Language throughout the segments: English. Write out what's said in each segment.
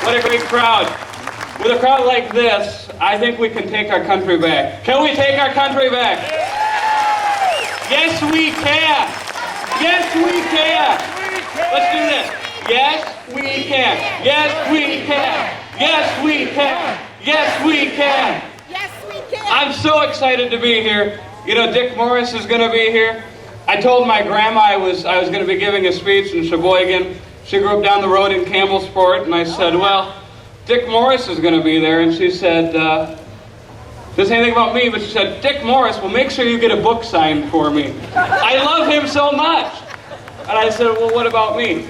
What a great crowd. With a crowd like this, I think we can take our country back. Can we take our country back? Yes, we can. Yes, we can. Let's do this. Yes, we can. Yes, we can. Yes, we can. Yes, we can. Yes, we can. I'm so excited to be here. You know, Dick Morris is going to be here. I told my grandma I was going to be giving a speech in Sheboygan. She grew up down the road in Campbellsport, and I said, well, Dick Morris is going to be there. And she said, doesn't say anything about me, but she said, Dick Morris, well, make sure you get a book signed for me. I love him so much. And I said, well, what about me?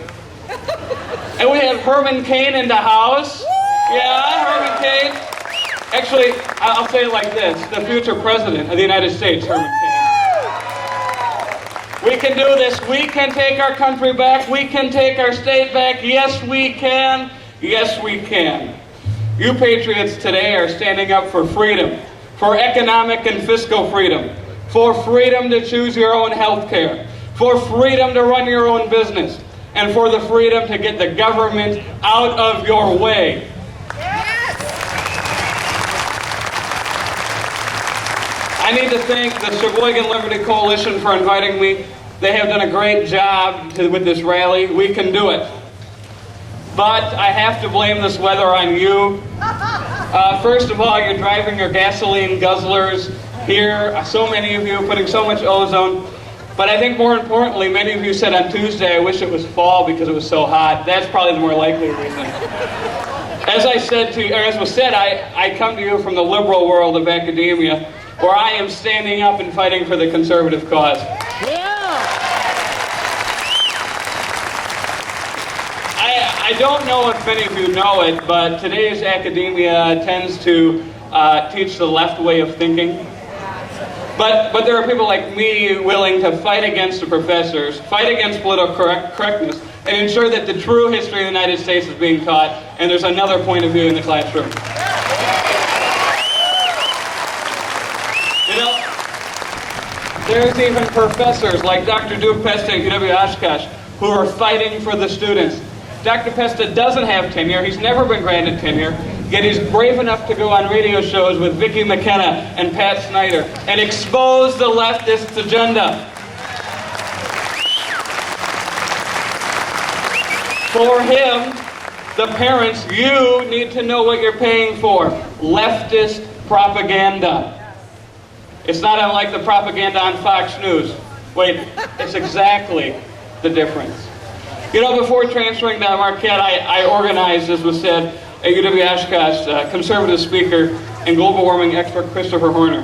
And we have Herman Cain in the house. Yeah, Herman Cain. Actually, I'll say it like this. The future president of the United States, Herman Cain. We can do this. We can take our country back. We can take our state back. Yes, we can. Yes, we can. You patriots today are standing up for freedom, for economic and fiscal freedom, for freedom to choose your own health care, for freedom to run your own business, and for the freedom to get the government out of your way. I need to thank the Sheboygan Liberty Coalition for inviting me. They have done a great job with this rally. We can do it. But I have to blame this weather on you. First of all, you're driving your gasoline guzzlers here. So many of you putting so much ozone. But I think more importantly, many of you said on Tuesday, I wish it was fall because it was so hot. That's probably the more likely reason. As I said to you, or as was said, I come to you from the liberal world of academia, where I am standing up and fighting for the conservative cause. I don't know if many of you know it, but today's academia tends to teach the left way of thinking. But there are people like me willing to fight against the professors, fight against political correctness, and ensure that the true history of the United States is being taught, and there's another point of view in the classroom. You know, there's even professors like Dr. Duke Pesta at UW-Oshkosh who are fighting for the students. Dr. Pesta doesn't have tenure. He's never been granted tenure. Yet he's brave enough to go on radio shows with Vicki McKenna and Pat Snyder and expose the leftist agenda. For him, the parents, you need to know what you're paying for. Leftist propaganda. It's not unlike the propaganda on Fox News. Wait, it's exactly the difference. You know, before transferring to Marquette, I organized, as was said, at UW-Oshkosh, conservative speaker and global warming expert Christopher Horner.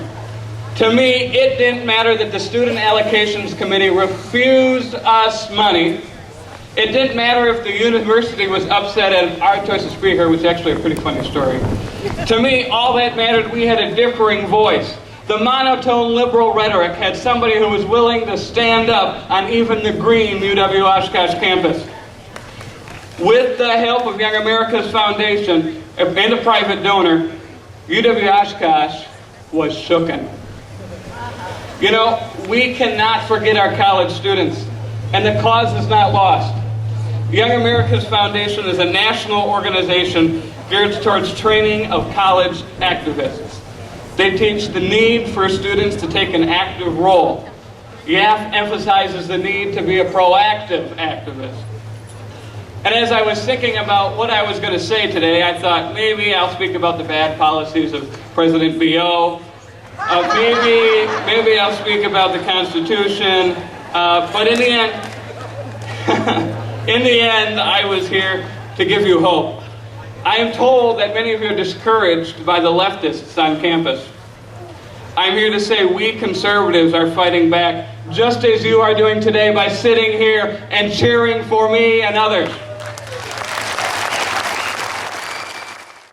To me, it didn't matter that the Student Allocations Committee refused us money. It didn't matter if the university was upset at our choice of speaker, which is actually a pretty funny story. To me, all that mattered, we had a differing voice. The monotone liberal rhetoric had somebody who was willing to stand up on even the green UW-Oshkosh campus. With the help of Young America's Foundation and a private donor, UW-Oshkosh was shooken. You know, we cannot forget our college students, and the cause is not lost. Young America's Foundation is a national organization geared towards training of college activists. They teach the need for students to take an active role. YAF emphasizes the need to be a proactive activist. And as I was thinking about what I was going to say today, I thought maybe I'll speak about the bad policies of President B.O. Maybe I'll speak about the Constitution. But in the end, I was here to give you hope. I am told that many of you are discouraged by the leftists on campus. I'm here to say we conservatives are fighting back, just as you are doing today by sitting here and cheering for me and others.